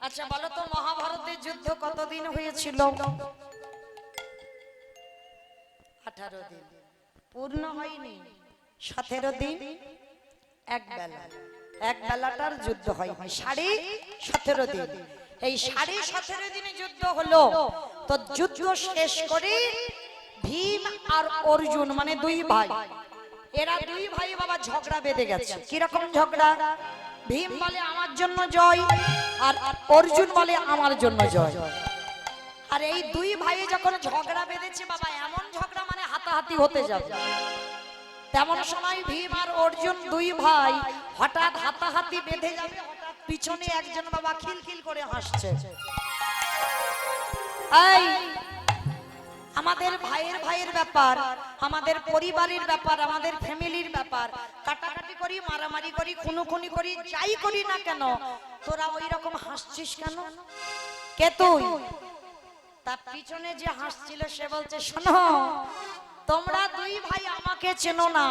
আচ্ছা বলো তো মহাভারতের যুদ্ধ কতদিন হয়েছিল? 18 দিন। পূর্ণ হয়নি, 17 দিন এক বেলা, এক বেলাটার যুদ্ধ হয় 17.5 দিন। এই 17.5 দিনে যুদ্ধ হলো। তো যুদ্ধ শেষ করে ভীম আর অর্জুন মানে দুই ভাই, এরা দুই ভাই বাবা ঝগড়া বেঁধে গেছে। কিরকম ঝগড়া? ভীম বলে আমার জন্য জয়, আর অর্জুন বলে আমার জন্য জয়। আর এই দুই ভাই যখন ঝগড়া বেঁধেছে বাবা, এমন ঝগড়া মানে হাতাহাতি হতে যাবে। তেমন সময় ভীম আর অর্জুন দুই ভাই হঠাৎ হাতাহাতি বেঁধে যাবে, হঠাৎ পিছনে একজন বাবা খিলখিল করে হাসছে। এই আমাদের ভাইয়ের ব্যাপার, আমাদের পরিবারের ব্যাপার, আমাদের ফ্যামিলির ব্যাপার, কাটাকাটি করি, মারামারি করি, খুনোখুনি করি, যাই করি না কেন, তোরা ওই রকম হাসছিস কেন? কে তুই? তার পিছনে যে হাসছিল সে বলছে, শোনো তোমরা দুই ভাই আমাকে চেনো না,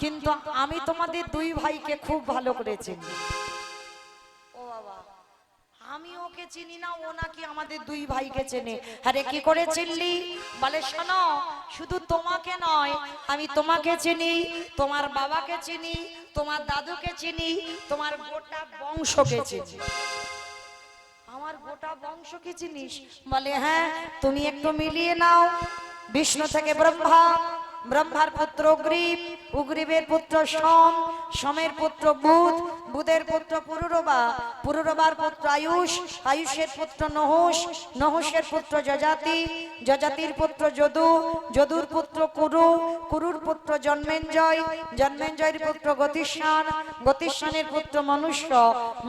কিন্তু আমি তোমাদের দুই ভাইকে খুব ভালো করে চিনি। ও বাবা, আমি ওকে চিনি না, ও নাকি আমাদের দুই ভাইকে চেনে। আরে কি করে চিনলি? বলে শোনো, শুধু তোমাকে নয়, আমি তোমাকে চিনি, তোমার বাবাকে চিনি, তোমার দাদুকে চিনি, তোমার গোটা বংশকে চিনি। আমার গোটা বংশকে চিনিস? বলে হ্যাঁ। তুমি একটু মিলিয়ে নাও, বিষ্ণু থেকে ব্রহ্মা, ব্রহ্মার পুত্র অগ্রিব, অগ্রিবের পুত্র সোম, সোমের পুত্র বুধ, বুধের পুত্র পুরুরবা, পুরুরবার পুত্র আয়ুষ, আয়ুষের পুত্র নহুষ, নহুষের পুত্র যজাতি, যজাতির পুত্র যদু, যদুর পুত্র কুরু, কুরুর পুত্র জন্মেঞ্জয়, জন্মেঞ্জয়ের পুত্র গতিস্থান, গতিস্থানের পুত্র মনুষ্য,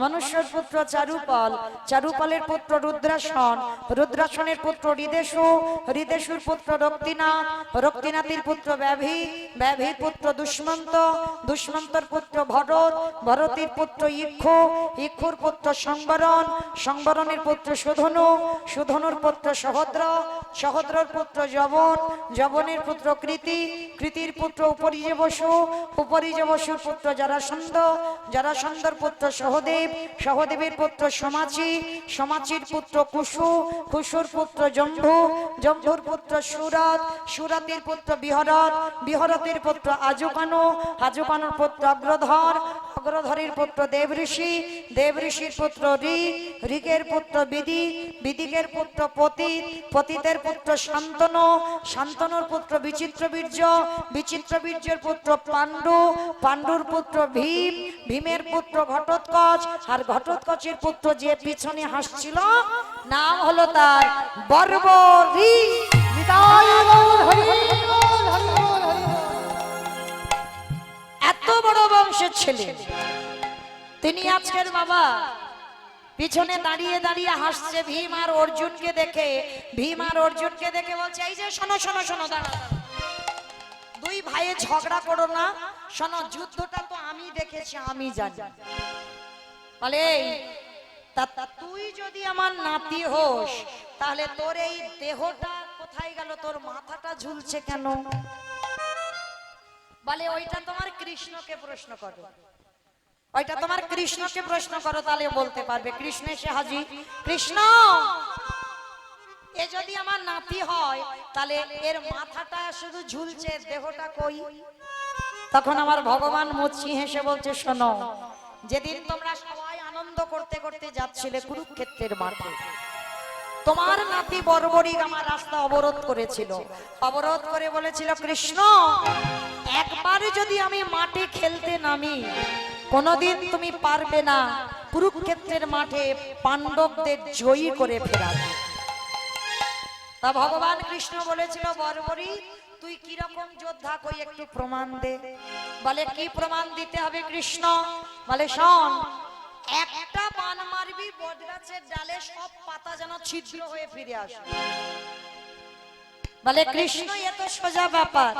মনুষ্যের পুত্র চারুপাল, চারুপালের পুত্র রুদ্রাসন, রুদ্রাসনের পুত্র হৃদেশু, হৃদেশুর পুত্র রক্তিনাথ, রক্তিনাথের পুত্র ব্যাভি, ব্যাভির পুত্র দুষ্মন্ত, দুষ্মন্তর পুত্র ভরত, ভরতের পুত্র ইক্ষু, ইক্ষুর পুত্র সংবরণ, সংবরণের পুত্র সুধনু, সুধনুর পুত্র সহদ্র, সহদ্রর পুত্র যবন, যবনের পুত্র কৃতি, কৃতির পুত্র উপরিজবসু, উপরিজবসুর পুত্র জরাসন্ধ, জরাসন্ধর পুত্র সহদেব, সহদেবের পুত্র সমাচি, সমাচির পুত্র কুশু, কুশুর পুত্র জম্ভু, জম্ভুর পুত্র সুরত, সুরতের পুত্র বিহরত, বিহরতের পুত্র আজুকানু, আজুকানুর পুত্র অগ্রধর, অগ্রধরের পুত্র দেবঋষি, দেবঋষির পুত্র ঋক, ঋকের পুত্র বিদি, বিদিকের পুত্র পতিত, পতিতের পুত্র শান্তনু, শান্তনুর পুত্র বিচিত্রবীর্য, বিচিত্রবীর্যের পুত্র পাণ্ডু, পাণ্ডুর পুত্র ভীম, ভীমের পুত্র ঘটোৎকচ, আর ঘটোৎকচের পুত্র যে পিছনে হাসছিল নাম হলো তার বর্বরী। এত বড় বংশের ছেলে তিনি আজকের বাবা পিছনে দাঁড়িয়ে দাঁড়িয়ে হাসছে ভীম আর অর্জুনকে দেখে। ভীম আর অর্জুনকে দেখে বলছে, এই যে শোনো শোনো শোনো, দাঁড়া, দুই ভাইয়ে ঝগড়া করো না, শোনো যুদ্ধটা তো আমি দেখেছি, আমি জানি। বলে তুই যদি আমার নাতি হোস, তাহলে তোর এই দেহটা কোথায় গেল? তোর মাথাটা ঝুলছে কেন? বলে ওইটা তোমার কৃষ্ণকে প্রশ্ন করো, ওইটা তোমার কৃষ্ণকে প্রশ্ন করো, তাহলে বলতে পারবে। কৃষ্ণ এসে হাজির। কৃষ্ণ, এ যদি আমার নাতি হয়, তাহলে এর মাথাটা শুধু ঝুলছে, দেহটা কই? তখন আমার ভগবান মুচকি হেসে বলছে, শোনো, যেদিন তোমরা সবাই আনন্দ করতে করতে যাচ্ছিলে কুরুক্ষেত্রের মাঠে, তোমার নাতি বর্বরিক আমার রাস্তা অবরোধ করেছিল, অবরোধ করে বলেছিল, কৃষ্ণ একবার যদি আমি মাঠে খেলতে নামি, কোনদিন তুমি পারবে না কুরুক্ষেত্রের মাঠে পাণ্ডবদের জয়ী করে ফেরাতে। তা ভগবান কৃষ্ণ বলেছিল, বর্বরী তুই কিরকম যোদ্ধা, কই একটু প্রমাণ দে। বলে কি প্রমাণ দিতে হবে কৃষ্ণ? বলে শোন, একটা বান মারবি বটগাছের ডালে, সব পাতা যেন ছিদ্র হয়ে ফিরে আসে। বলে কৃষ্ণ এত সোজা ব্যাপার।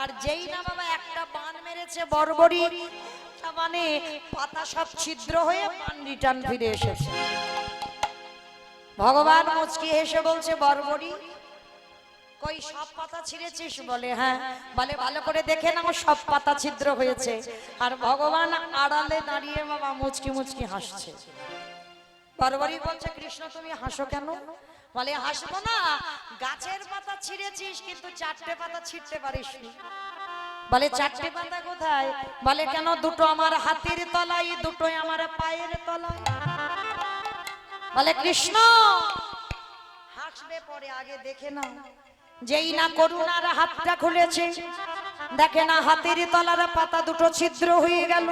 আর যেই না বাবা একটা বান মেরেছে বর্বরী, মানে পাতা সব ছিদ্র হয়ে বান রিটার্ন ফিরে এসেছে। ভগবান মুচকি হেসে বলছে, বর্বরী কই সব পাতা ছিঁড়েছিস? বলে হ্যাঁ। বলে ভালো করে দেখে নাও, সব পাতা ছিদ্র হয়েছে। আর ভগবান আড়ালে দাঁড়িয়ে বাবা মুচকি মুচকি হাসছে। বর্বরী বলছে কৃষ্ণ তুমি হাসো কেন? বলে হাসবো না, গাছের পাতা ছিঁড়েছিস কিন্তু চারটে পাতা ছিঁড়তে পারিসনি। বলে চারটে পাতা কোথায়? বলে কেন, দুটো আমার হাতের তলায়, দুটোই আমার পায়ের তলায়। বলে কৃষ্ণ হাসবে পরে, আগে দেখে নাও। যেই না করুণার হাতটা খুলেছে, দেখে না হাতের তলার পাতা দুটো ছিদ্র হয়ে গেল।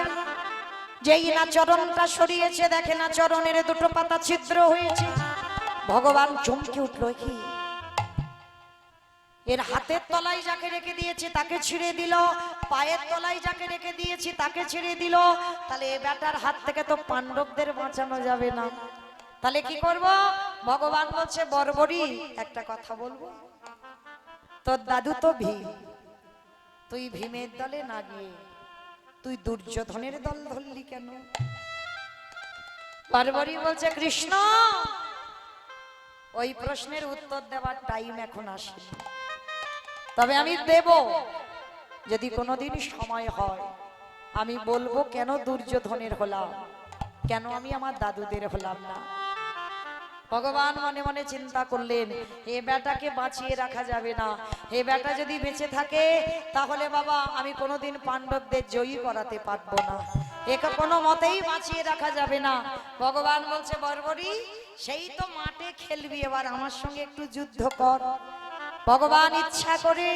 যেই না চরণটা সরিয়েছে, দেখে না চরণের দুটো পাতা ছিদ্র হয়েছে। ভগবান চমকে উঠলো, কি এর হাতের তলায় যাকে রেখে দিয়েছি তাকে ছিঁড়ে দিল, পায়ের তলায় যাকে রেখে দিয়েছি তাকে ছিঁড়ে দিল। তাহলে এ বেটার হাত থেকে তো পাণ্ডবদের বাঁচানো যাবে না, তাহলে কি করব? ভগবান বলছে বর্বরী একটা কথা বলবো, তোর দাদু তো ভীম, তুই ভীমের দলে না গিয়ে তুই দুর্যোধনের দল ধরলি কেন? বর্বরী বলছে কৃষ্ণ ওই প্রশ্নের উত্তর দেওয়ার টাইম এখন আসে, তবে আমি দেব যদি কোনোদিন সময় হয়। আমি বলবো কেন দুর্যোধনের হলাম, কেন আমি আমার দাদুদের হলাম না। ভগবান মনে মনে চিন্তা করলেন, এ বেটাকে বাঁচিয়ে রাখা যাবে না। এ বেটা যদি বেঁচে থাকে তাহলে বাবা আমি কোনোদিন পাণ্ডবদের জয়ী করাতে পারবো না, একে কোনো মতেই বাঁচিয়ে রাখা যাবে না। ভগবান বলছে বর্বরী সেই তো মাঠে খেলবি, এবার আমার সঙ্গে একটু যুদ্ধ কর। ভগবান ইচ্ছা করে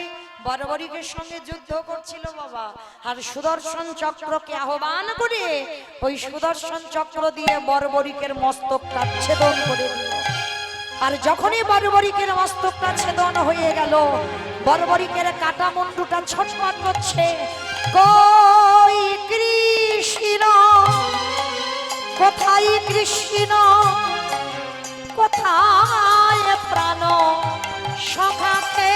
বর্বরীকে সঙ্গে যুদ্ধ করছিল বাবা, আর সুদর্শন চক্রকে আহ্বান করে ওই সুদর্শন চক্র দিয়ে বর্বরীকের মস্তকটা ছেদন করে দিল। আর যখনই বর্বরীকের মস্তকটা ছেদন হয়ে গেল, বর্বরীকের কাটা মুন্ডুটা ছটফট করছে, কই কৃষ্ণ, কোথায় কৃষ্ণ, কোথায় প্রাণ সখাকে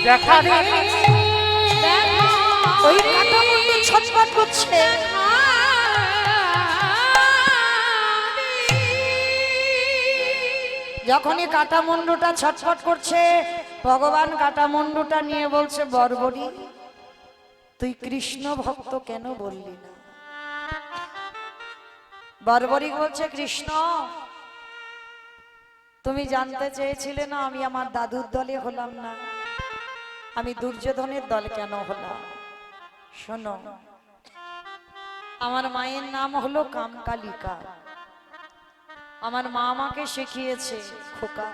দেখা নেই, ওই কাটা মুন্ডু ছটফট করছে। যখনই কাটা মুন্ডুটা ছটফট করছে, ভগবান কাটা মুন্ডুটা নিয়ে বলছে বর্বরী তুই কৃষ্ণ ভক্ত কেন বললি না? বর্বরী বলছে কৃষ্ণ তুমি জানতে চেয়েছিলে না আমি আমার দাদুর দলে হলাম না, আমি দুর্যোধনের দল কেন হলাম? শোনো, আমার মায়ের নাম হলো কামকালিকা, আমার মা আমাকে শিখিয়েছে খোকা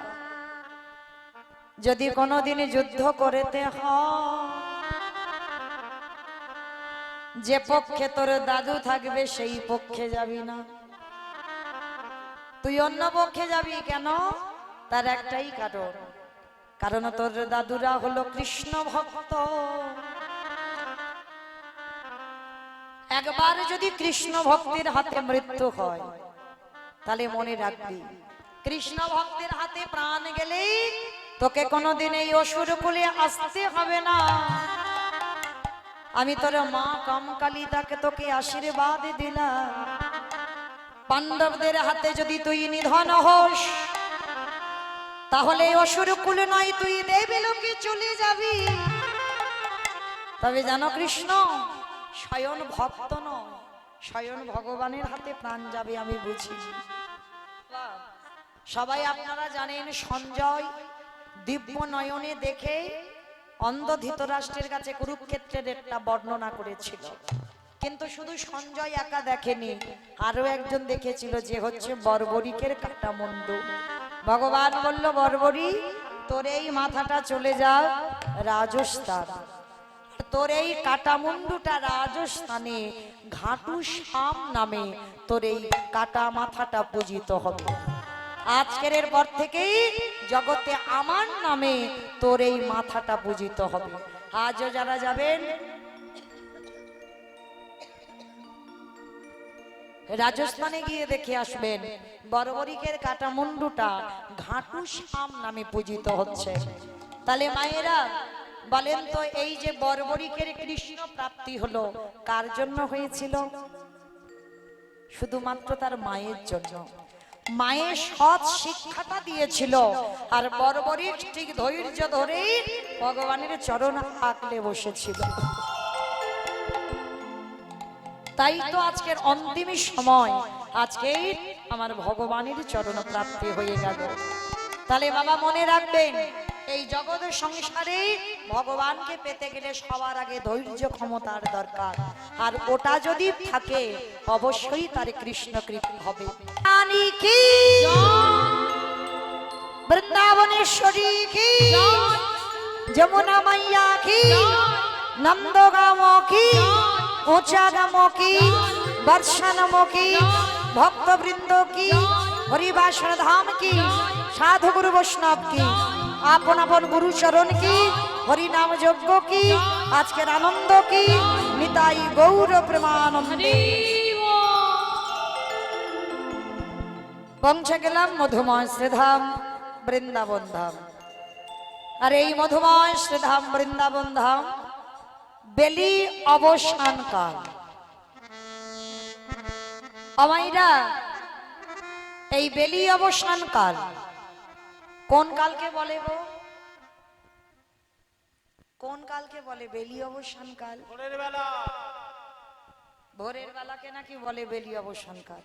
যদি কোনোদিনে যুদ্ধ করতে হয়, যে পক্ষে তোর দাদু থাকবে সেই পক্ষে যাবি না, তুই অন্য পক্ষে যাবি কেন? তার একটাই কারণ, কারণ তোর দাদুরা হলো কৃষ্ণ ভক্ত। একবার যদি কৃষ্ণ ভক্তের হাতে মৃত্যু হয় তাহলে মনে রাখবি কৃষ্ণ ভক্তের হাতে প্রাণ গেলে তোকে কোনোদিন এই অসুর কুলে আসতে হবে না। আমি তোর মা কামকালী তাকে তোকে আশীর্বাদ দিলাম, পাণ্ডবদের হাতে যদি তুই নিধন হোস তাহলে অসুর কুল নয় তুই দেবী লোকে চলে যাবি। তবে জানো কৃষ্ণ স্বয়ং ভক্ত নয়, স্বয়ং ভগবানের হাতে প্রাণ যাবে আমি বুঝি। সবাই আপনারা জানেন সঞ্জয় দিব্য নয়নে দেখে অন্ধ ধৃতরাষ্ট্রের কাছে কুরুক্ষেত্রের একটা বর্ণনা করেছিল, কিন্তু শুধু সঞ্জয় একা দেখেনি, আরো একজন দেখেছিল যে হচ্ছে বর্বরীকের কাটা মুন্ডু। ভগবান বলল বর্বরী তোর এই মাথাটা চলে যাও রাজস্থান, তোর এই কাটা মুন্ডুটা রাজস্থানে ঘাটু শ্যাম নামে তোর এই কাটা মাথাটা পূজিত হবে। আজকের পর থেকেই জগতে আমার নামে তোর এই মাথাটা পূজিত হবে। আজও যারা যাবেন রাজস্থানে গিয়ে দেখে আসবেন বর্বরিকের কাটা মুন্ডুটা ঘাটু শ্যাম নামে পূজিত হচ্ছে। তাহলে মায়েরা বলেন তো, এই যে বর্বরিকের কৃষ্ণ প্রাপ্তি হলো কার জন্য হয়েছিল? শুধুমাত্র তার মায়ের জন্য। মায়ের সৎ শিক্ষাটা দিয়েছিল, আর বর্বরিক ঠিক ধৈর্য ধরেই ভগবানের চরণ আঁকলে বসেছিল। তাই তো আজকের অন্তিম সময় আজকেই আমার ভগবানের চরণ প্রাপ্তি হয়ে গেল। তাহলে বাবা মনে রাখবেন, এই জগতের সংসারে ভগবানকে পেতে গেলে সবার আগে ধৈর্য ক্ষমতার দরকার, আর ওটা যদি থাকে অবশ্যই তার কৃষ্ণ কৃপা হবে। বৃন্দাবনেশ্বরী কি, যমুনা মাইয়া কি, নন্দগাঁও কি, উঁচাগাম কি, বর্ষানম কি, ভক্তবৃন্দ কি, হরিবাসর ধাম কি, সাধু গুরু বৈষ্ণব কি, আপন আপন গুরু চরণ কি, হরিনাম যজ্ঞ কি, আজকের আনন্দ কি, নিতাই গৌর প্রেমানন্দে। পৌঁছে গেলাম মধুময় শ্রীধাম বৃন্দাবন ধাম। আর এই মধুময় শ্রীধাম বৃন্দাবন ধাম বেলি অবসান কাল। আমাইরা এই বেলি অবসান কাল কোন কালকে বলে গো? কোন কালকে বলে বেলি অবসান কাল? ভোরের বেলা। ভোরের বেলাকে নাকি বলে বেলি অবসান কাল।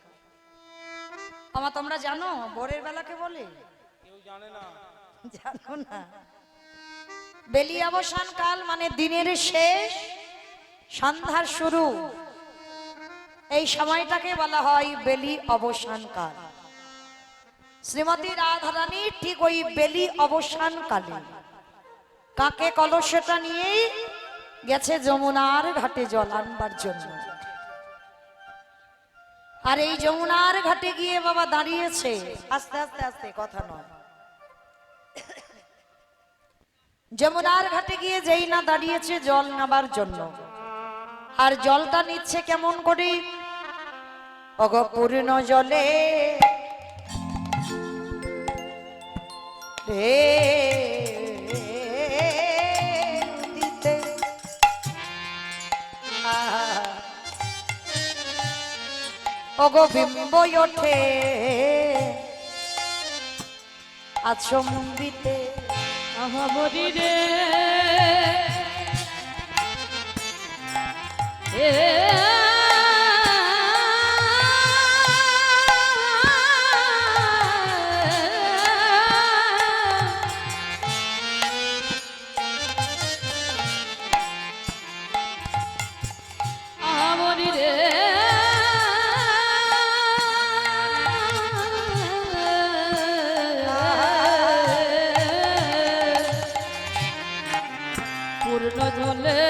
আমা তোমরা জানো ভোরের বেলাকে বলে? কেউ জানে না। জানো না? বেলি অবসান কাল মানে দিনের শেষ, সন্ধ্যার শুরু, এই সময়টাকে বলা হয় বেলি অবসান কাল। শ্রীমতী রাধারানী ঠিক ওই বেলি অবসান কালে কাকে কলসটা নিয়ে গেছে যমুনার ঘাটে জল আনবার জন্য। আর এই যমুনার ঘাটে গিয়ে বাবা দাঁড়িয়েছে, আস্তে আস্তে আস্তে কথা নয়, যমুনার ঘাটে গিয়ে যেই না দাঁড়িয়েছে জল নেবার জন্য, আর জলটা নিচ্ছে কেমন করে? অগপূর্ণ জলে রে দিতে অগবিম্ব ওঠে আচম্বিতে। আহাবরি রে আহাবরি রে পূর্ণ জলে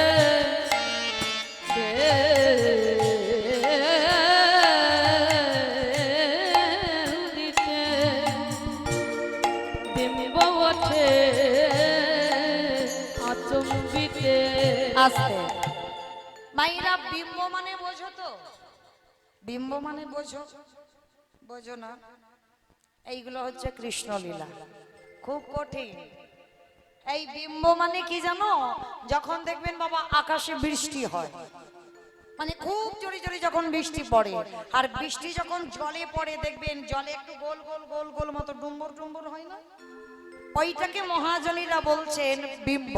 দিতে বিম্ব ওঠে আচম্বিতে। আস্তে মাইরা, বিম্ব মানে বোঝো তো? বিম্ব মানে বোঝো? বোঝো না? এইগুলো হচ্ছে কৃষ্ণ লীলা, খুব কঠিন। এই বিম্ব মানে কি জানো? যখন দেখবেন বাবা আকাশে বৃষ্টি হয়, মানে খুব জোরে জোরে যখন বৃষ্টি পড়ে, আর বৃষ্টি যখন জলে পড়ে দেখবেন জলে একটু গোল গোল গোল গোল মতো ডুম্বুর ডুম্বুর হয় না, ওইটাকে মহাজনীরা বলছেন বিম্ব।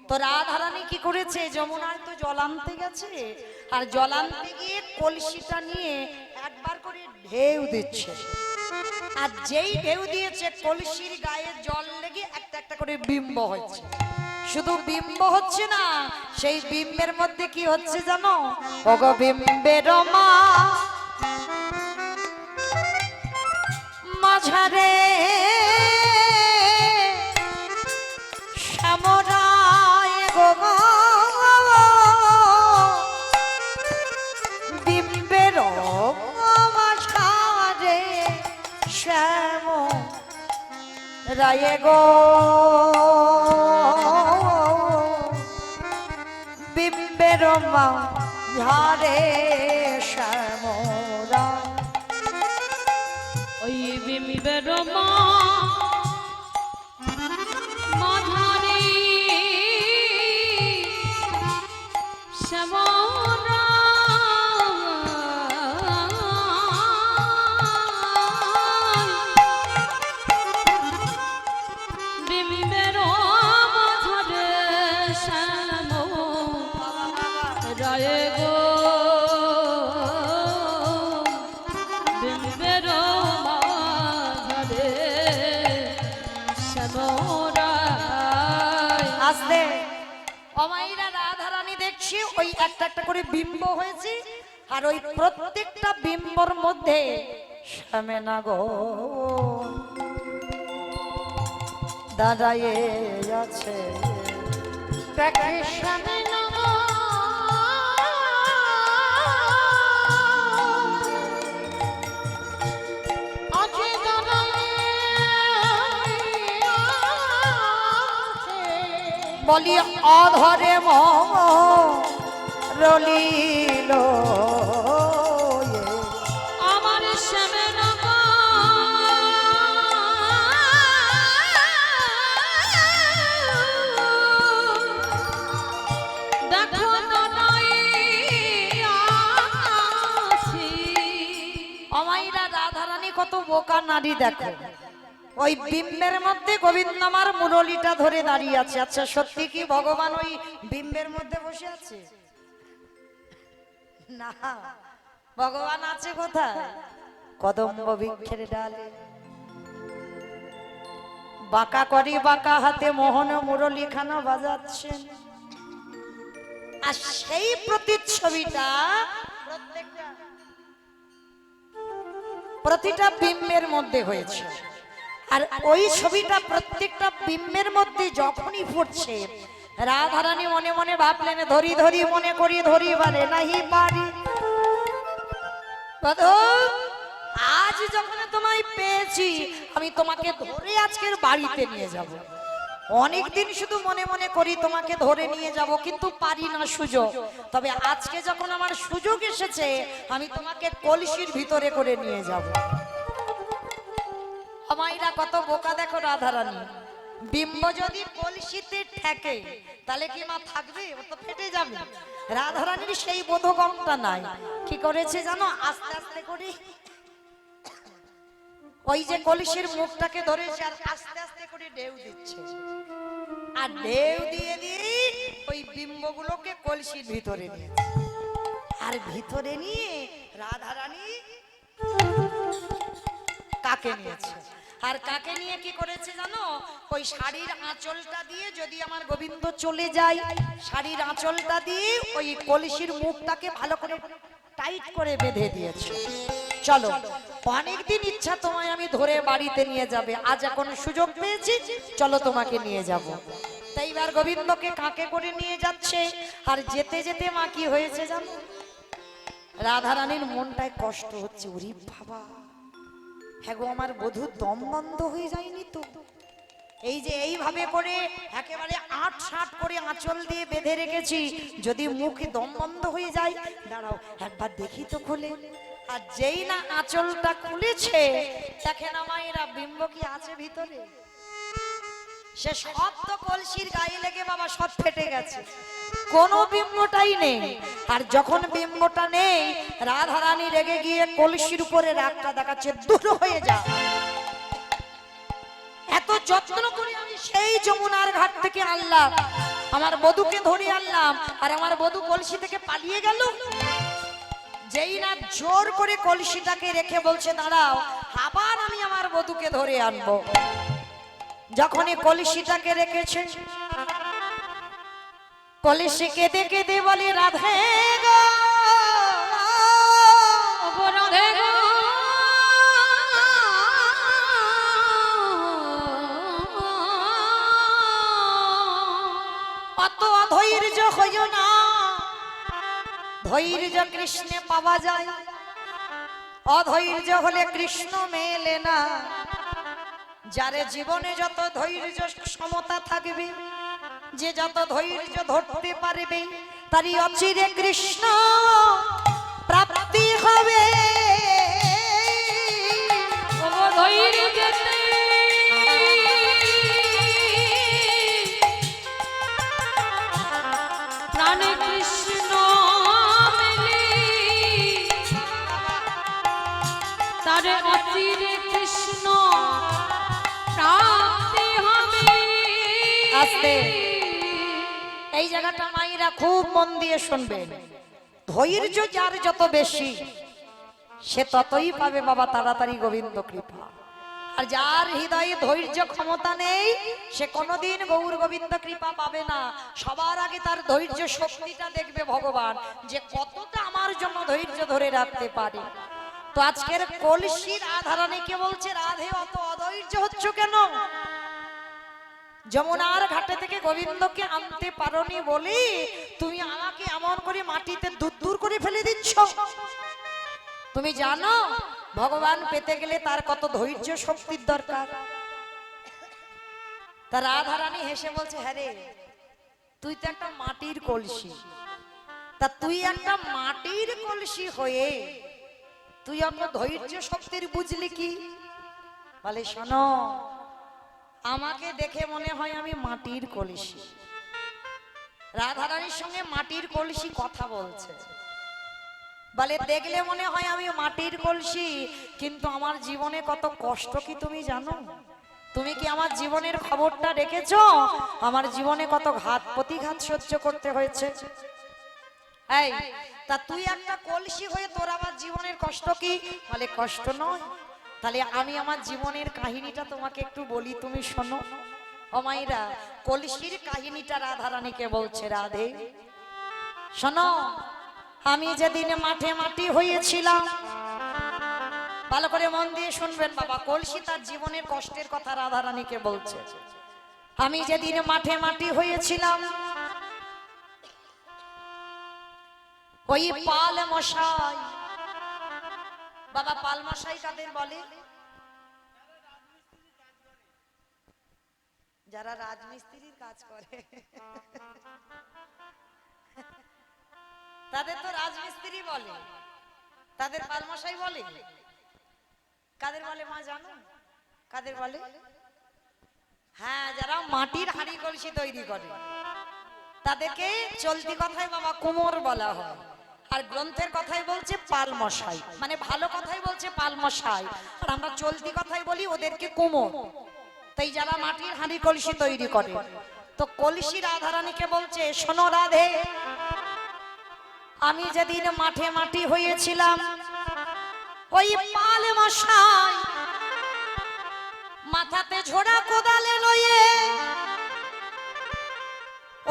তো রাধারানী কি করেছে? যমুনায় তো জল আনতে গেছে, আর জল আনতে গিয়ে কলসিটা নিয়ে একবার করে ঢেউ দিচ্ছে, আর যেই ঢেউ দিয়েছে কলসির গায়ে জল লেগে একটা একটা করে বিম্ব হচ্ছে। শুধু বিম্ব হচ্ছে না, সেই বিম্বের মধ্যে কি হচ্ছে জানো? ওগো বিম্বের মা মাঝারে শ্যামরায় গো বিম্বের মাঝারে শ্যাম যায় গো বিম্বের মা ঝাড়ে শ্যামরা। ওই বিম্বের মাঝারি শ্যামরা বিম্বের মাঝারে শ্যাম রায় গো বিম্বের মাঝারে শ্যাম রায়। আসতে অমাইরা রাধারানী দেখছি ওই একটা একটা করে বিম্ব হয়েছে, আর ওই প্রত্যেকটা বিম্বর মধ্যে শ্যামে না গো দাঁড়ায়ে আছে। দেখে শ্যামে না গো আছে দাঁড়ায়ে আছে। বলি অধরে রলিল আমার শ্যামের দেখো নাই আছি। অমাইরা রাধারানী কত বোকা নারী দেখো, ওই বিম্বের মধ্যে গোবিন্দ আমার মুরলিটা ধরে দাঁড়িয়ে আছে। আচ্ছা সত্যি কি ভগবান ওই বিম্বের মধ্যে বসে আছে? না, ভগবান আছে কোথায়? কদম্ব বৃক্ষের ডালে বাঁকা করি বাঁকা হাতে মোহন মুরলি খানা বাজাচ্ছেন। আর সেই প্রতিচ্ছবিটা প্রতিটা বিম্বের মধ্যে হয়েছে। আর ওই ছবিটা প্রত্যেকটা বিম্বের মধ্যে যখনই ফুটছে, রাধারানী মনে মনে ভাবলেন ধরি ধরি মনে করি ধরি বারে নাহি পারি। আজ যখন তোমায় পেয়েছি আমি তোমাকে ধরে আজকের বাড়িতে নিয়ে যাব। অনেকদিন শুধু মনে মনে করি তোমাকে ধরে নিয়ে যাব, কিন্তু পারি না সুযোগ। তবে আজকে যখন আমার সুযোগ এসেছে আমি তোমাকে কলসির ভিতরে করে নিয়ে যাব। আমাইরা কত বোকা দেখো রাধারানী। বিম্ব যদি কলসিতে ঠেকে তাহলে কি মা থাকবে? ও তো ফেটে যাবে। রাধারানীর সেই বোধগমটা নাই। কি করেছে জানো? আস্তে আস্তে করে ওই যে কলসির মুখটাকে ধরেছে আর আস্তে আস্তে করে ঢেউ দিচ্ছে। আর ঢেউ দিয়ে দিয়ে ওই বিম্বগুলোকে কলসির ভিতরে নিয়েছে। আর ভিতরে নিয়ে রাধারানী কাকে নিয়েছে। আর কাকে নিয়ে কি করেছে জানো? ওই শাড়ির আঁচলটা দিয়ে যদি আমার গোবিন্দ চলে যায়, শাড়ির আঁচলটা দিয়ে ওই কলসির মুখটাকে ভালো করে টাইট করে বেঁধে দিয়েছে। চলো, অনেকদিন ইচ্ছা তোমায় আমি ধরে বাড়িতে নিয়ে যাবে, আজ এখন সুযোগ পেয়েছি, চলো তোমাকে নিয়ে যাব। তাই এবার গোবিন্দকে কাকে করে নিয়ে যাচ্ছে। আর যেতে যেতে মা কি হয়েছে জানো? রাধারানীর মনটায় কষ্ট হচ্ছে। ওরে বাবা, হ্যাঁ গো, আমার বধূ দম বন্ধ হয়ে যায়নি তো? এই যে এইভাবে করে একেবারে ৮-৬ করে আঁচল দিয়ে বেঁধে রেখেছি, যদি মুখে দম বন্ধ হয়ে যায়, দাঁড়াও একবার দেখি তো খুলে। আর যেই না আঁচলটা খুলেছে, দেখেন মায়েরা বিম্ব কি আছে ভিতরে। সে সব তো কলসির গায়ে লেগে বাবা সব ফেটে গেছে, কোনো বিম্বটাই নেই। আর যখন বিম্বটা নেই, রাধারানী রেগে গিয়ে কলসির উপরে রাগটা দেখাচ্ছে, দূর হয়ে যা। এত যত্ন করে আমি সেই যমুনার ঘাট থেকে আনলাম, আমার বধূকে ধরে আনলাম, আর আমার বধূ কলসি থেকে পালিয়ে গেল। যেই না জোর করে কলসিটাকে রেখে বলছে দাঁড়াও, আবার আমি আমার বধূকে ধরে আনবো। যখনই কলসিটাকে রেখেছে, কলসি কেঁদে কেঁদে বলে রাধে গো, রাধে গো, অত অধৈর্য হইও না, ধৈর্য কৃষ্ণে পাওয়া যায়, অধৈর্য হলে কৃষ্ণ মেলে না। যারে জীবনে যত ধৈর্য সমতা থাকবে, যে যত ধৈর্য ধরতে পারবে, তারই অচিরে কৃষ্ণ প্রাপ্তি হবে। ওগো ধৈর্যেতে প্রাণে কৃষ্ণ মেলে, তারে অচিরে কৃষ্ণ প্রাপ্তি হবে। আস্তে, এই জায়গাটা মায়েরা খুব মন দিয়ে শুনবেন। ধৈর্য যার যত বেশি, সে ততই পাবে বাবা তাড়াতাড়ি গোবিন্দ কৃপা। আর যার হৃদয়ে ধৈর্য ক্ষমতা নেই, সে কোনোদিন গৌর গোবিন্দ কৃপা পাবে না। সবার আগে তার ধৈর্য শক্তিটা দেখবে ভগবান, যে কতটা আমার জন্য ধৈর্য ধরে রাখতে পারে। তো আজকের কলসির রাধারানীকে বলছে, রাধে অত অধৈর্য হচ্ছ কেন? যমুনার ঘাটে থেকে গোবিন্দকে আনতে পারোনি বলি তুমি আমাকে এমন করে মাটিতে দূর করে ফেলে দিচ্ছ। তুমি জানো ভগবান পেতে গেলে তার কত ধৈর্য শক্তির দরকার। তার রাধারানী হেসে বলছে, হ্যাঁ রে, তুই তো একটা মাটির কলসি, তা তুই একটা মাটির কলসি হয়ে তুই অত ধৈর্য শক্তির বুঝলি কি? বলে, শোনো, আমাকে দেখে মনে হয় আমি মাটির কলসি। রাধারানীর সঙ্গে মাটির কলসি কথা বলছে। বলে, দেখলে মনে হয় আমি মাটির কলসি, কিন্তু আমার জীবনে কত কষ্ট কি তুমি জানো? তুমি কি আমার জীবনের খবরটা রেখেছো? আমার জীবনে কত ঘাত প্রতিঘাত সহ্য করতে হয়েছে। এই, তা তুই একটা কলসি হয়ে তোর আমার জীবনের কষ্ট কি? বলে, কষ্ট নয়। তাহলে আমি আমার জীবনের কাহিনীটা তোমাকে একটু বলি, তুমি শোনো। ও মাইরা, কলসির কাহিনীটা রাধারানীকে বলছে, রাধে শোনো, আমি যেদিন মাঠে মাটি হয়েছিলাম, ভালো করে মন দিয়ে শুনবেন বাবা, কলসি তার জীবনের কষ্টের কথা রাধারানীকে বলছে। আমি যেদিন মাঠে মাটি হয়েছিলাম, ওই পাল মশাই, বাবা পাল মশাই কাদের বলে? যারা রাজমিস্ত্রির কাজ করে তাদের তো রাজমিস্ত্রি বলে, তাদের পাল মশাই বলে। কাদের বলে মা জানো? কাদের বলে? হ্যাঁ, যারা মাটির হাঁড়ি কলসি তৈরি করে তাদেরকে চলতি কথায় বাবা কুমোর বলা হয়, আর গ্রন্থের কথাই বলছে পাল মশাই। মানে ভালো কথাই বলছে পাল মশাই, আর আমরা চলতি কথাই বলি ওদেরকে কুমোর। তাই যারা মাটির হাঁড়ি কলসি তৈরি করে, তো কলসি রাধারানীকে বলছে, শোনো রাধে, আমি যেদিন মাঠে মাটি হয়েছিলাম, ওই পাল মশাই মাথাতে ঝোড়া কোদালে লয়ে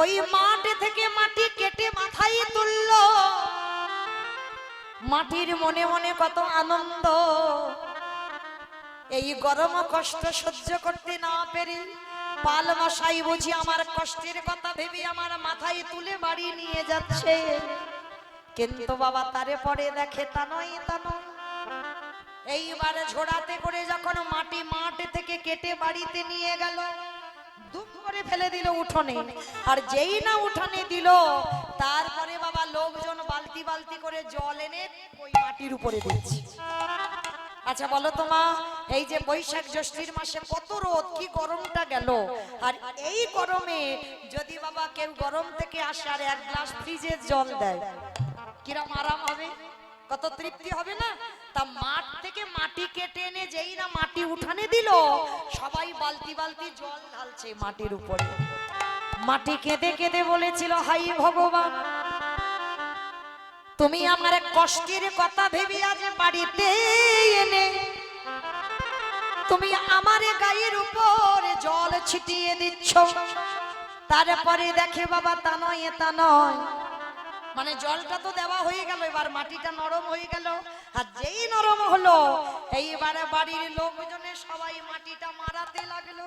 ওই মাঠে থেকে মাটি কেটে মাথায় তুললো। মাটির মনে মনে কত আনন্দ। এই গরম কষ্ট সহ্য করতে না পেরে পাল মশাই বুঝি আমার কষ্টের কথা ভেবে আমার মাথায় তুলে বাড়ি নিয়ে যাচ্ছে। কিন্তু বাবা তারে পরে দেখে তা নয়, তা নয়। এইবারে ঝোড়াতে করে যখন মাটি মাঠে থেকে কেটে বাড়িতে নিয়ে গেল, দুম করে ফেলে দিল উঠোনে। আর যেই না উঠোনে দিল, তারপরে বাবা লোকজন বালতি বালতি করে জল এনে ওই মাটির উপরে দিচ্ছে। আচ্ছা বলো তো মা, এই যে বৈশাখ জ্যৈষ্ঠের মাসে কত রোদ, কি গরমটা গেল, আর এই গরমে যদি বাবা কেউ গরম থেকে আসে আর এক গ্লাস ফ্রিজের জল দেয়, কিরম আরাম হবে, কত তৃপ্তি হবে না? তা মাঠ থেকে মাটি কেটে এনে যেই না মাটি উঠানে দিল, সবাই বালতি বালতি জল ঢালছে মাটির উপরে। মাটি কেঁদে কেঁদে বলেছিল, হাই ভগবান, তুমি আমার কষ্টের কথা ভেবে আজ বাড়িতে এনে তুমি আমার গায়ের উপর জল ছিটিয়ে দিচ্ছ। তারপরে দেখে বাবা তা নয়, তা নয়, মানে জলটা তো দেওয়া হয়ে গেল, এবার মাটিটা নরম হয়ে গেল। আর যেই নরম হলো, এইবারে বাড়ির লোকজনে সবাই মাটিটা মারাতে লাগলো।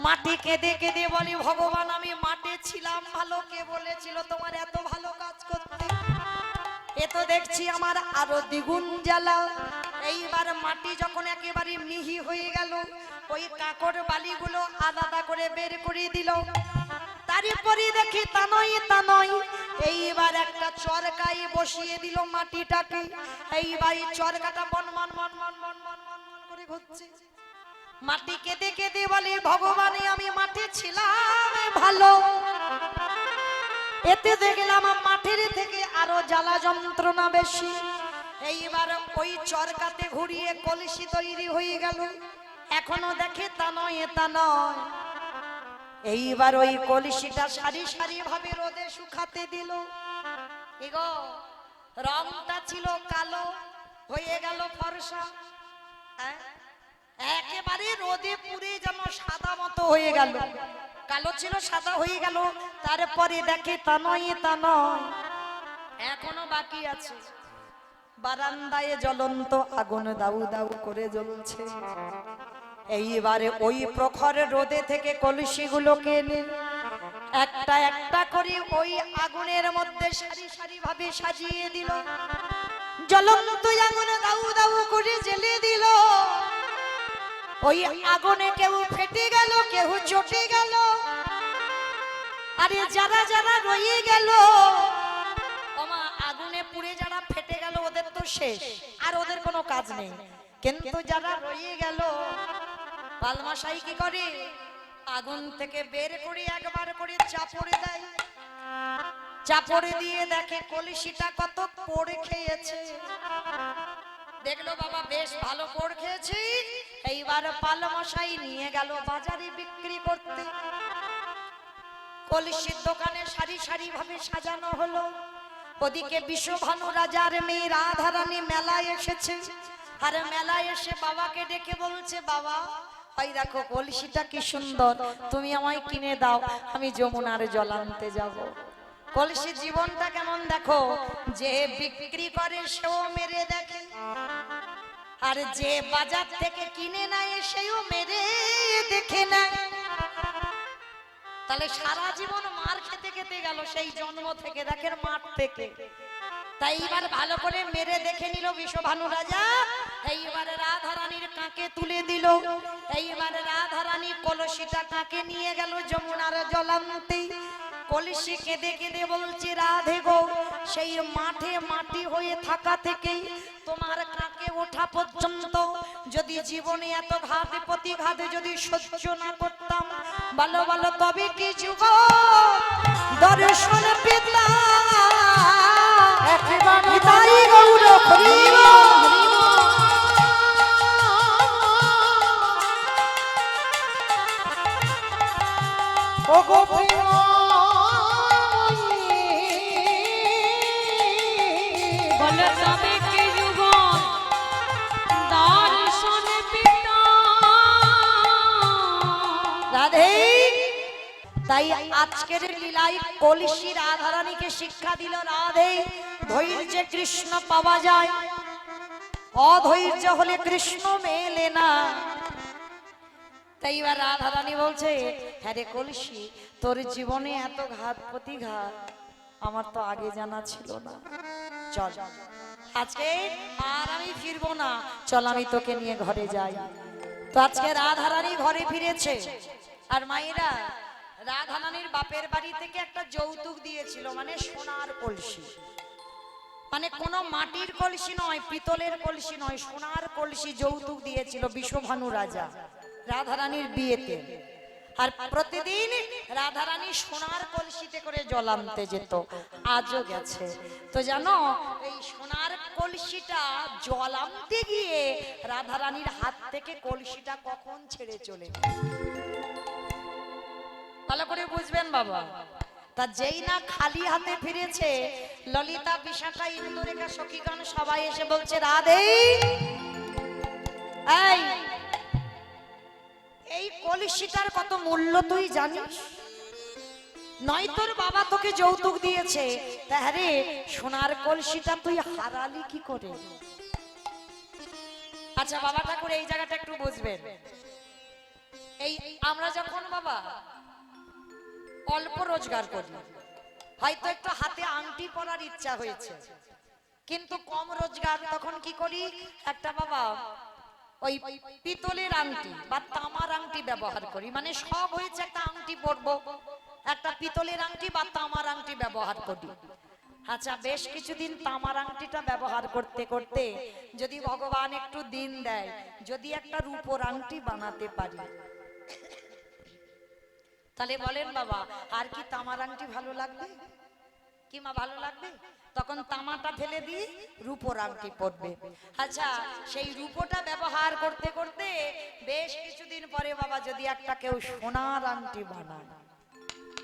মাটি কেঁদে কেঁদে বলি, ভগবান আমি মাঠে ছিলাম ভালো, কে বলেছিল তোমার এত ভালো কাজ করতে? এ তো দেখছি আমার আরো দ্বিগুণ জ্বালা। এইবার মাটি যখন একেবারে মিহি হয়ে গেল, ওই কাকড় বালিগুলো আলাদা করে বের করে দিল। তারপরে দেখি তা নয়, এইবার একটা চরকায় বসিয়ে দিল মাটিটাকে। এইবার এই চরকাটা মন করে ঘুরছে। মাটি কেঁদে কেঁদে বলে, ভগবানে আমি মাঠে ছিলাম ভালো, এতে দেখলাম মাটির থেকে আরো জ্বালা যন্ত্রণা বেশি। এইবার ওই চরকাতে ঘুরিয়ে কলসি তৈরি হয়ে গেল। এখনো দেখে তা নয়। এইবার ওই কলসিটা সারি সারি ভাবে রোদে শুকাতে দিল। এগো রংটা ছিল কালো, হয়ে গেল ফর্সা। একেবারে রোদে পুড়ে যেন সাদা মতো হয়ে গেল। কালো ছিল সাদা হয়ে গেল। তারপরে দেখে তা নয়, এখনো বাকি আছে। বারান্দায় জ্বলন্ত আগুন দাউ দাউ করে জ্বলছে। এইবারে ওই প্রখর রোদে থেকে কলসিগুলোকে এনে একটা একটা করে ওই আগুনের মধ্যে সারি সারি ভাবে সাজিয়ে দিল। জ্বলন্ত আগুন দাউ দাউ করে জ্বেলে দিল। ওই আগুনে কেউ ফেটে গেল, কেউ চটে গেল। আরে যারা যারা রয়ে গেল, ওমা আগুনে পুড়ে যারা ফেটে গেল ওদের তো শেষ, আর ওদের কোনো কাজ নেই। কিন্তু যারা রয়ে গেল, পালমাশাই কি করে, আগুন থেকে বের করে একবার করে চাপড়ে দেয়। চাপড়ে দিয়ে দেখে কলসিটা কত পোড়ে খেয়েছে। দেখলো বাবা বেশ ভালো পোড় খেয়েছি। এইবার পালমশাই নিয়ে গেল বাজারে বিক্রি করতে। কলসির দোকানে সারি সারি ভাবে সাজানো হলো। ওদিকে বিশ্বভানু রাজার মেয়ে রাধারানী মেলায় এসেছে। আর মেলায় এসে বাবাকে ডেকে বলছে, বাবা ওই দেখো কলসিটা কি সুন্দর, তুমি আমায় কিনে দাও, আমি যমুনার জল আনতে যাব। কলসির জীবনটা কেমন দেখো, যে বিক্রি করে সেও মেরে দেখে, আর যে বাজার থেকে কিনে নেয় সেও মেরে দেখে নেয়। তাহলে সারা জীবন মার খেতে খেতে গেল সেই জন্ম থেকে, দেখেন মাঠ থেকে। তাই এবার ভালো করে মেরে দেখে নিল বিশ্বভানু রাজা। এইবারে রাধারানীর কাকে তুলে দিল। এইবারে রাধারানী কলসিটা কাকে নিয়ে গেল যমুনার জল আনতে। কলসি কেঁদে কেঁদে বলছে, রাধে গো, সেই মাঠে মাটি হয়ে থাকা থেকেই তোমার কাকে ওঠা পর্যন্ত যদি জীবনে এত ঘাত প্রতিঘাত যদি সহ্য না করতাম, ভালো ভালো তবে কি যুগ দর্শন পেতাম। নিতাই গৌর হরি বল। ও গো বলে তবে কি যুগ দর্শন পেতাম। রাধে। তাই আজকের লীলায় কলসি রাধারানীকে শিক্ষা দিল, রাধে ধৈর্যে কৃষ্ণ পাওয়া যায়, অধৈর্য হলে কৃষ্ণ মেলে না। তাই এবার রাধারানী বলছে, হ্যাঁ রে কলসি, তোর জীবনে এত ঘাত প্রতিঘাত আমার তো আগে জানা ছিল না। চল আজকে আর আমি ফিরবো না, চল আমি তোকে নিয়ে ঘরে যাই। তো আজকে রাধারানী ঘরে ফিরেছে। আর মায়েরা, রাধারানীর বাপের বাড়ি থেকে একটা যৌতুক দিয়েছিল, মানে সোনার কলসি। মানে কোনো মাটির কলসি নয়, পিতলের কলসি নয়, সোনার কলসি যৌতুক দিয়েছিল বিশ্বভানু রাজা রাধারানীর বিয়েতে। আর প্রতিদিন রাধারানী সোনার কলসিতে করে জল আনতে যেত, আজও গেছে। তো জানো এই সোনার কলসিটা জল আনতে গিয়ে রাধারানীর হাত থেকে কলসিটা কখন ছেড়ে চলে, ভালো করে বুঝবেন বাবা। তা যেই না খালি হাতে ফিরেছে, ললিতা, বিশাখা, ইন্দুরেখা, সখীগণ সবাই এসে বলছে, রাধে এই কলসিটার কত মূল্য তুই জানিস? নয় তোর বাবা তোকে যৌতুক দিয়েছে, তাহলে সোনার কলসিটা তুই হারালি কি করে? আচ্ছা বাবা ঠাকুর এই জায়গাটা একটু বুঝবেন। এই আমরা যখন বাবা অল্প রোজগার করি, হয়তো একটু হাতে আংটি পরার ইচ্ছা হয়েছে, কিন্তু কম রোজগার, তখন কি করি, একটা বাবা ওই পিতলের আংটি বা তামার আংটি ব্যবহার করি, মানে সব হয়েছে একটা আংটি পরবো, একটা পিতলের আংটি বা তামার আংটি ব্যবহার করি। আচ্ছা, বেশ কিছুদিন তামার আংটিটা ব্যবহার করতে করতে যদি ভগবান একটু দিন দেয়, যদি একটা রূপোর আংটি বানাতে পারি, তাহলে বলেন বাবা আর কি তামার আংটি ভালো লাগবে? কি মা ভালো লাগবে? তখন তামাটা ফেলে দিয়ে রূপোর আংটি পরবে। আচ্ছা, সেই রূপোটা ব্যবহার করতে করতে বেশ কিছুদিন পরে বাবা যদি একটা কেউ সোনার আংটি বানায়,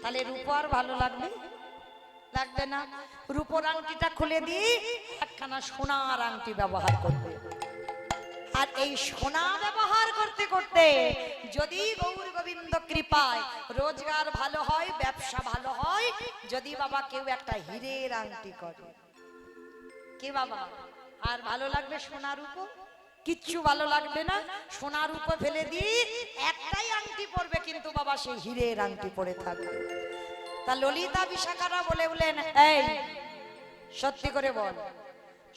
তাহলে রূপো আর ভালো লাগবে? লাগবে না। রূপোর আংটিটা খুলে দিয়ে একখানা সোনার আংটি ব্যবহার করবে। আর এই সোনা ব্যবহার করতে করতে যদি গৌর গোবিন্দ কৃপায় রোজগার ভালো হয়, ব্যবসা ভালো হয়, যদি বাবা কেউ একটা হীরের আংটি করে, কি বাবা আর ভালো লাগবে? সোনার রূপো কিচ্ছু ভালো লাগবে না। সোনার রূপো ফেলে দিয়ে একটাই আংটি পরবে, কিন্তু বাবা সেই হীরের আংটি পরে থাকবে। তা ললিতা বিশাখারা বলেন, এই সত্যি করে বল,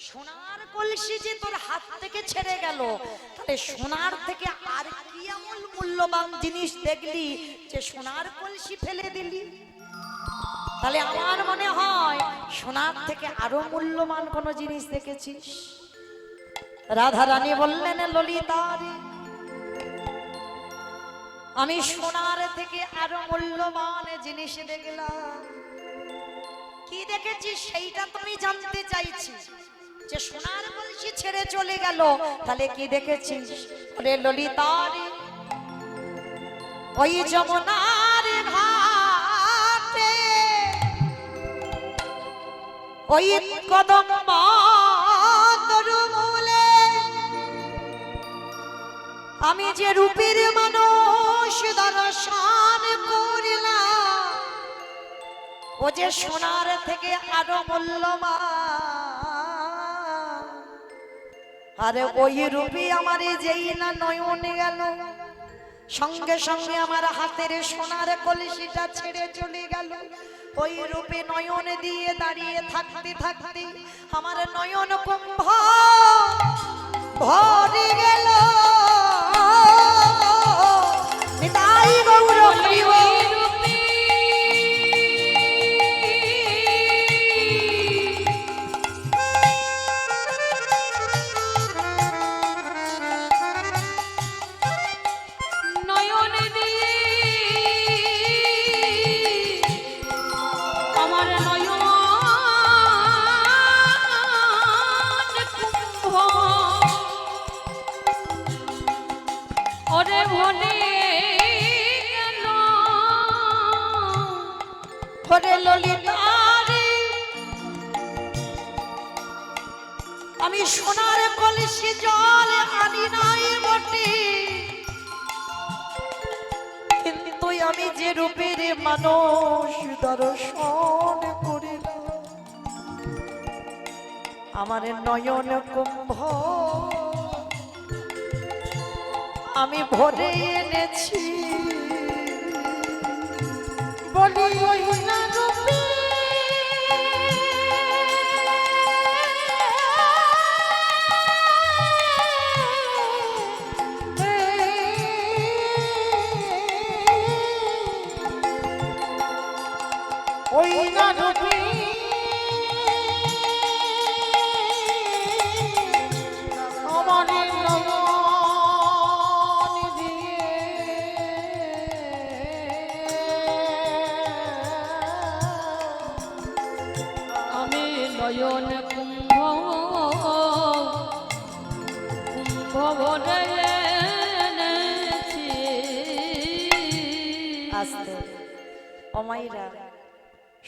সোনার কলসি যে তোর হাত থেকে ছেড়ে গেল, তাহলে সোনার থেকে আর কি এমন মূল্যবান জিনিস দেখলি যে সোনার কলসি ফেলে দিলি? তাহলে আমার মনে হয় সোনার থেকে আরো মূল্যবান কোন জিনিস দেখেছিস? রাধা রানী বললেন, ললিতা রে, আমি সোনার থেকে আরো মূল্যবান জিনিস দেখলাম। কি দেখেছিস সেইটা তুমি জানতে চাইছি, যে সোনার কলসি ছেড়ে চলে গেল, তাহলে কি দেখেছিস? ওরে ললিতা রে, ওই যমুনার ঘাটে ওই কদম্ব তরুমূলে আমি যে রূপের মানুষ দর্শন করিলাম, ও যে সোনার থেকে আরো মূল্যবান। আরে ওই রূপী আমার যেই না নয়ন গেল, সঙ্গে সঙ্গে আমার হাতের সোনার কলসিটা ছেড়ে চলে গেল। ওই রূপে নয়ন দিয়ে দাঁড়িয়ে থাকতে থাকতে আমার নয়ন কুম্ভ ভরে গেল। নিতাই গৌর হরি বল। আমি সোনার কলসি জল আনি নাই বটে, কিন্তু আমি যে রূপের মানুষ দর্শন করিলাম, আমার নয়ন কুম্ভ আমি ভরে এনেছি। বলি ওই না রূপে ওই না রূপে আমার নয়ন দিয়ে আমি নয়ন কুম্ভ কুম্ভ ভরে এনেছি। আস্তে অমাইরা,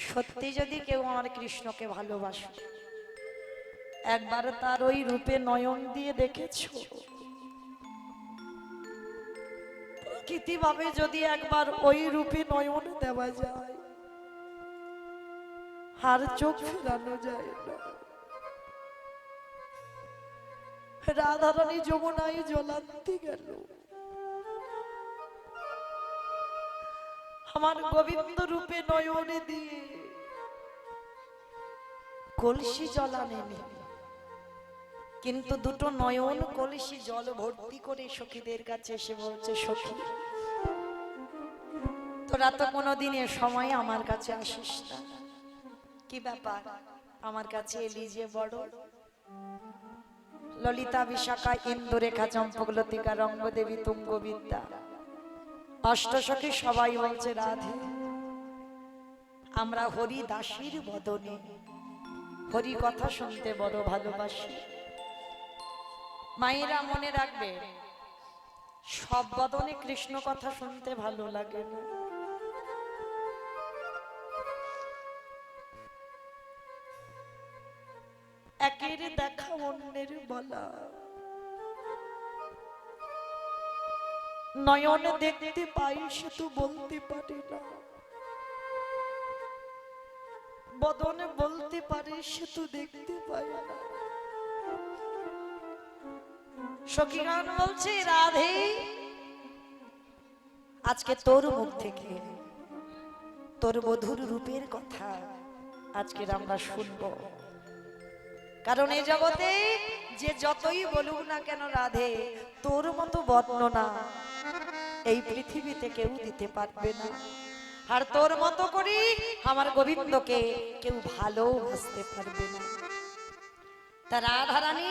সত্যি যদি কেউ আমার কৃষ্ণকে ভালোবাসে, একবার তার ওই রূপে নয়ন দিয়ে দেখেছো? প্রকৃতিভাবে যদি একবার ওই রূপে নয়ন দেওয়া যায়, আর চোখ ফেরানো যায় না। রাধারানী যমুনায় জলান্তি গেল, আমার গোবিন্দ রূপে নয়নে দিয়ে কলসি জল আনেনি। কিন্তু দুটো নয়ন কলসি জল ভর্তি করে সখীদের কাছে এসে বলছে, সখী তোরা তো কোনোদিন এ সময় আমার কাছে আসিস না, কি ব্যাপার আমার কাছে এলি যে বড়? ললিতা, বিশাখা, ইন্দুরেখা, চম্পকলতিকা, রঙ্গদেবী, তুঙ্গবিদ্যা, অষ্টসখী সবাই বলছে রাধে আমরা হরি দাসীর বদনে হরি কথা শুনতে বড় ভালোবাসি। মায়েরা মনে রাখবে, সব বদনে কৃষ্ণ কথা শুনতে ভালো লাগে না। একের দেখা অন্যের বলা, নয়নে দেখতে পাই সে তো বলতে পারে না, বদনে বলতে পারে সে তো দেখতে পায় না। সখীগণ বলছে রাধে আজকে তোর মুখ থেকে তোর বধুর রূপের কথা আজকে আমরা শুনবো, কারণ এই জগতে যে যতই বলুক না কেন রাধে তোর মতো বর্ণনা এই পৃথিবীতে কেউ দিতে পারবে না। আর তোর মতো করি আমার গোবিন্দকে কেউ ভালোবাসতে পারবে না। তা রাধারানী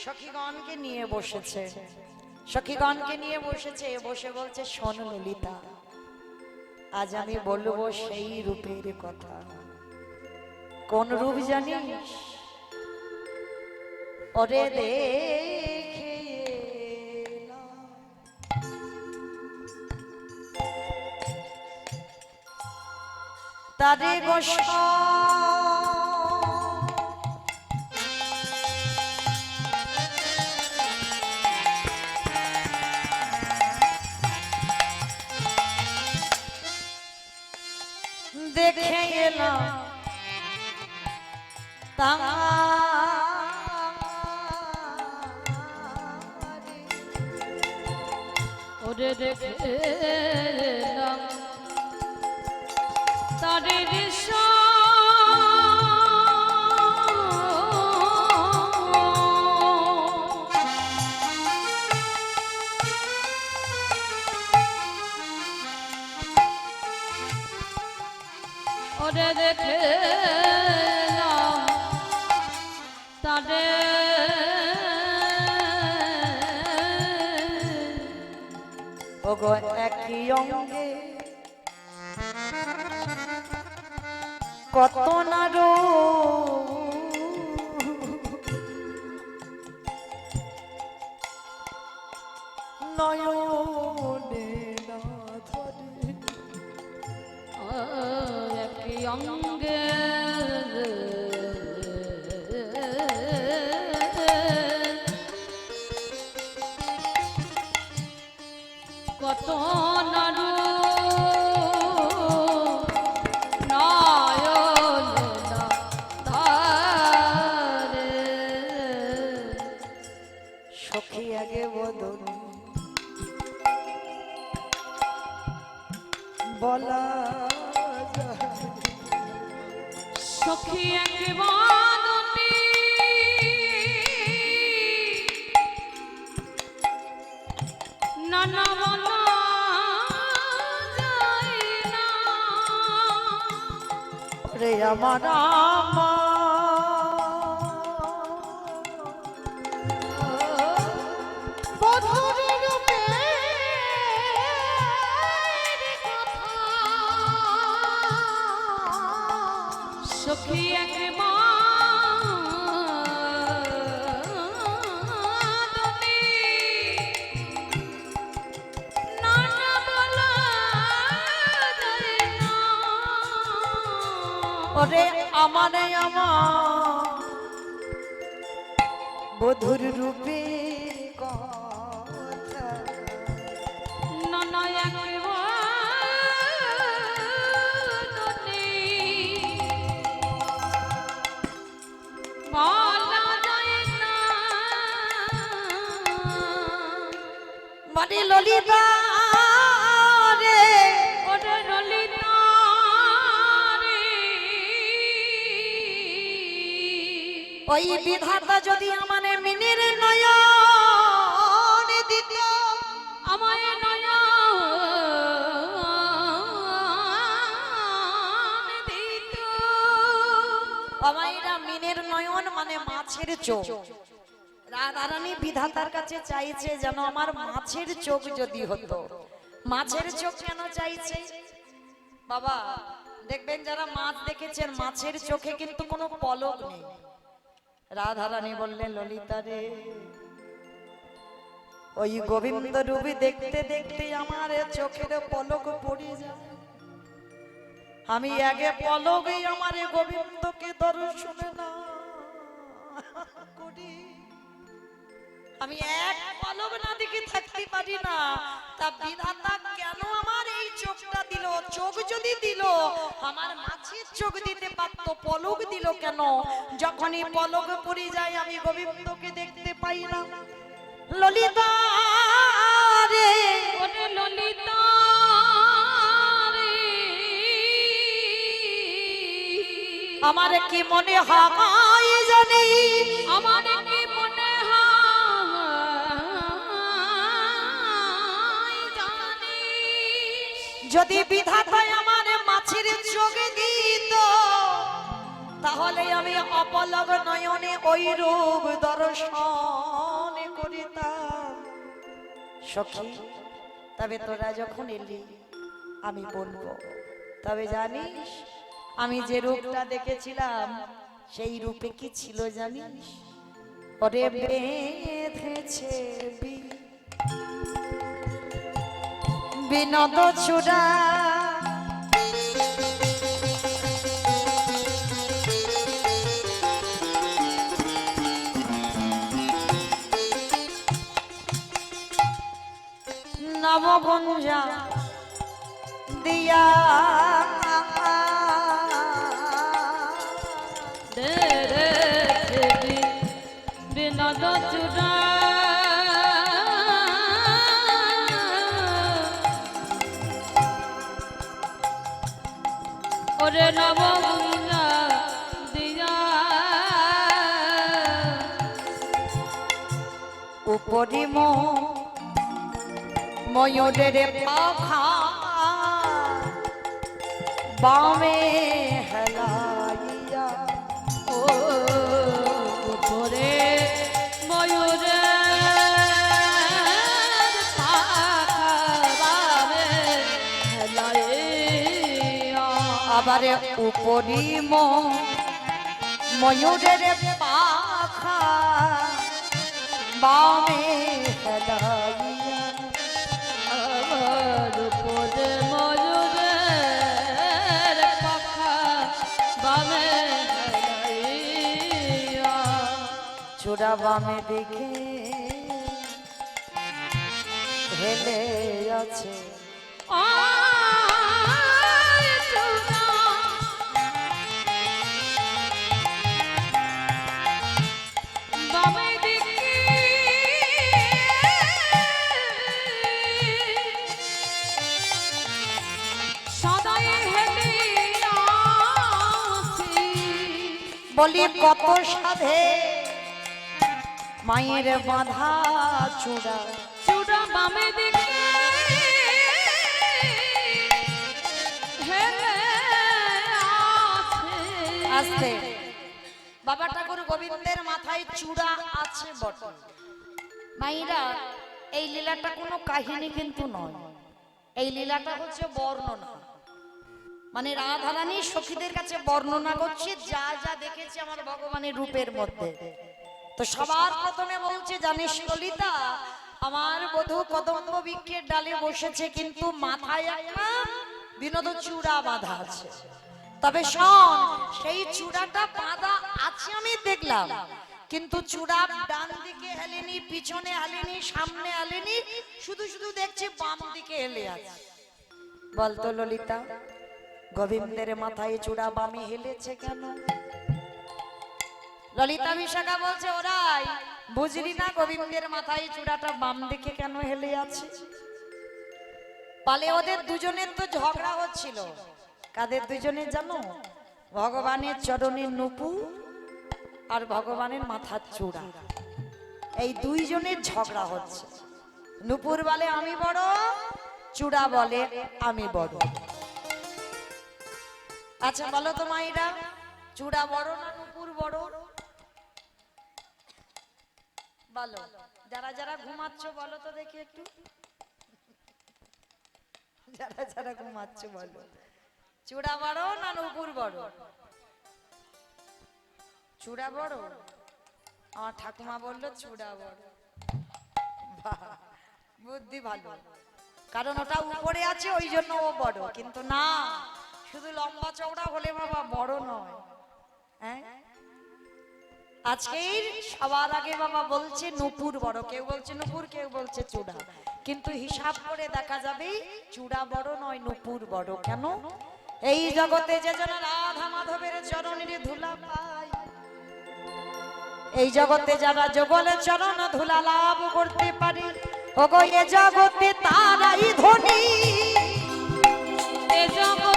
সখীগণকে নিয়ে বসেছে, সখীগণকে নিয়ে বসেছে, বসে বলছে শোন ললিতা, আজ আমি বলবো সেই রূপের কথা। কোন রূপ জানিস? ওরে দেখে তারে গোসা দেখে এলাম ওরে দেখে এলাম তারে দিশা, ওরে দেখে এলাম তারে ওগো একই অঙ্গে কত না নয়নে না ধরে একই অঙ্গে কত নারু নয়ন ধারে। সখী আগে বদন বলা যায়, সখী একবারটি নানা বলা যায় না, রে আমার বধুর রূপে সখী একবারটি নানা বলা যায় না, ওরে আমার বধুর রূপে কথা নানা একবারটি বলা যায় না। মানে ললিতা রে ওরে ললিতা রে, ওই বিধাতা যদি আমারে মেনে আমাইরা মিনের নয়ন মানে মাছের চোখ। রাধারানী বিধাতার কাছে চাইছে যেন আমার মাছের চোখ যদি হতো। মাছের চোখ কেন চাইছে বাবা? দেখবেন যারা মাছ দেখেছেন মাছের চোখে কিন্তু কোনো পলক নেই। রাধারানী বললেন ললিতা রে, ওই গোবিন্দ রূপী দেখতে দেখতে আমার চোখের পলক পড়ে যায়। আমি আগে পলকেই আমার গোবিন্দকে দর্শন না করি, আমি এক পলক না দেখে থাকতে পারি না। তা বিধাতা কেন আমার এই চোখটা দিল? চোখ যদি দিল আমার মাছের চোখ দিতে পারতো, পলক দিল কেন? যখনই পলক পড়ে যায় আমি গোবিন্দকে দেখতে পাই না। ললিতা রে, ওরে ললিতা রে, আমার কি মনে হয় জানি, আমার কি মনে হয় জানিস, যদি বিধাতায় আমার মাছের চোখ দিত তাহলে আমি অপলক নয়নে ওই রূপ দর্শন করিতাম। সখী, তবে তোরা যখন এলি আমি বলবো, তবে জানিস আমি যে রূপটা দেখেছিলাম সেই রূপে কি ছিল জানিস? ওরে বেঁধেছে বিনোদ চূড়া, নবগঞ্জা দিয়া দেখবি বিনোদ চূড়া, ওরে নবগুঞ্জা দিয়া, উপরিম ময়ূরের পাখা বামে হেলাইয়া, ও উপরে ময়ূরের পাখা বামে হেলাইয়া, আবার উপরিম ময়ূরের পাখা বামে হেলাইয়া, আমার উপরে ময়ূরের পাখা বামে হেলাইয়া, চূড়া বামে দেখে হেলে আছে। আয় চূড়া, বামে দিকে সদাই হেলিয়াছি, বলি কত সাধে মায়ের বাঁধা চূড়া, চূড়া বামে দিকে হেলে আছে। আস্তে বাবা ঠাকুর গোবিন্দের মাথায় চূড়া আছে বটে। মাইরা, এই লীলাটা কোনো কাহিনী কিন্তু নয়, এই লীলাটা হচ্ছে বর্ণনা। মানে রাধারানী সখীদের কাছে বর্ণনা করছে যা যা দেখেছে আমার ভগবানের রূপের মধ্যে। তো সবার প্রথমে বলছে জানিস ললিতা, আমার বধূ কদম্ব বৃক্ষের ডালে বসেছে কিন্তু মাথায় একটা বিনোদ চূড়া বাঁধা আছে। তবে শোন, সেই চূড়াটা বাঁধা আছে আমি দেখলাম, কিন্তু চূড়া ডান দিকে হেলেনি, পিছনে হেলেনি, সামনে হেলেনি, শুধু শুধু দেখছি বাম দিকে হেলে আছে। বলতো ললিতা, গোবিন্দের মাথায় চূড়া বামে হেলেছে কেন? ললিতা বিশাখা বলছে ওরাই বুঝলি না গোবিন্দের মাথায় চূড়াটা বাম দিকে কেন হেলে আছে? পালে ওদের দুজনের তো ঝগড়া হচ্ছিল। কাদের দুজনের জানো? ভগবানের চরণের নুপুর আর ভগবানের মাথার চূড়া, এই দুইজনের ঝগড়া হচ্ছে। নুপুর বলে আমি বড়, চূড়া বলে আমি বড়। আচ্ছা বলো তো মাইরা, চূড়া বড় না নুপুর বড়? বলো, যারা যারা ঘুমাচ্ছ বলো তো দেখি একটু, যারা যারা ঘুমাচ্ছ বলো, চূড়া বড় না নুপুর বড়? চূড়া বড়। আমার ঠাকুমা বললো চূড়া বড়। বাহ, বুদ্ধি ভালো, কারণ ওটা উপরে আছে ওই জন্য ও বড়, কিন্তু না, শুধু লম্বা চওড়া হলে বাবা বড় নয়। হ্যাঁ, আজকের সবার আগে বাবা বলছে নুপুর বড়, কেউ বলছে নুপুর, কেউ বলছে চূড়া, কিন্তু হিসাব করে দেখা যাবে চূড়া বড় নয়, নুপুর বড়। কেন? এই জগতে যে জন রাধা মাধবের চরণের ধুলা পায়, এই জগতে যারা যুগলের চরণ ধুলা লাভ করতে পারে, ওগো এ জগতে তারাই ধনী, এ জগতে